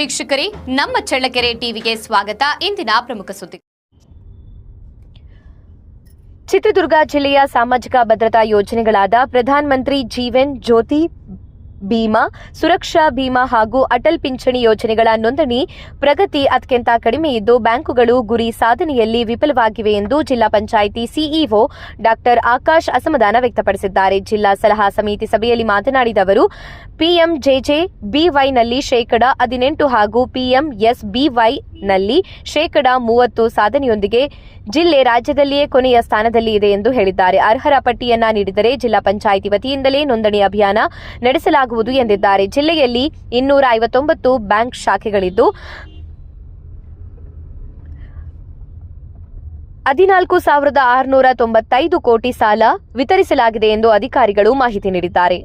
ವೀಕ್ಷಕರೇ, ನಮ್ಮ ಚಳ್ಳಕೆರೆ ಟಿವಿಗೆ ಸ್ವಾಗತ. ಇಂದಿನ ಪ್ರಮುಖ ಸುದ್ದಿ. ಚಿತ್ರದುರ್ಗ ಜಿಲ್ಲೆಯ ಸಾಮಾಜಿಕ ಭದ್ರತಾ ಯೋಜನೆಗಳಾದ ಪ್ರಧಾನ ಮಂತ್ರಿ ಜೀವನ್ ಜ್ಯೋತಿ ಭೀಮಾ, ಸುರಕ್ಷಾ ಭೀಮಾ ಹಾಗೂ ಅಟಲ್ ಪಿಂಚಣಿ ಯೋಜನೆಗಳ ನೋಂದಣಿ ಪ್ರಗತಿ ಅತ್ಯಂತ ಕಡಿಮೆ ಇದ್ದು ಬ್ಯಾಂಕುಗಳು ಗುರಿ ಸಾಧನೆಯಲ್ಲಿ ವಿಫಲವಾಗಿವೆ ಎಂದು ಜಿಲ್ಲಾ ಪಂಚಾಯಿತಿ ಸಿಇಒ ಡಾಕ್ಟರ್ ಆಕಾಶ್ ಅಸಮಾಧಾನ ವ್ಯಕ್ತಪಡಿಸಿದ್ದಾರೆ. ಜಿಲ್ಲಾ ಸಲಹಾ ಸಮಿತಿ ಸಭೆಯಲ್ಲಿ ಮಾತನಾಡಿದ ಅವರು, ಪಿಎಂಜೆಜೆಬಿವೈನಲ್ಲಿ ಶೇಕಡಾ 18 ಹಾಗೂ ಪಿಎಂಎಸ್ಬಿವೈನಲ್ಲಿ ಶೇಕಡಾ 30 ಸಾಧನೆಯೊಂದಿಗೆ ಜಿಲ್ಲೆ ರಾಜ್ಯದಲ್ಲಿಯೇ ಕೊನೆಯ ಸ್ಥಾನದಲ್ಲಿ ಇದೆ ಎಂದು ಹೇಳಿದ್ದಾರೆ. ಅರ್ಹರ ಪಟ್ಟಿಯನ್ನ ನೀಡಿದರೆ ಜಿಲ್ಲಾ ಪಂಚಾಯಿತಿ ವತಿಯಿಂದಲೇ ನೋಂದಣಿ ಅಭಿಯಾನ ನಡೆಸಲಾಗುವುದು ಎಂದಿದ್ದಾರೆ. ಜಿಲ್ಲೆಯಲ್ಲಿ 259 ಬ್ಯಾಂಕ್ ಶಾಖೆಗಳಿದ್ದು 14,695 ಕೋಟಿ ಸಾಲ ವಿತರಿಸಲಾಗಿದೆ ಎಂದು ಅಧಿಕಾರಿಗಳು ಮಾಹಿತಿ ನೀಡಿದ್ದಾರೆ.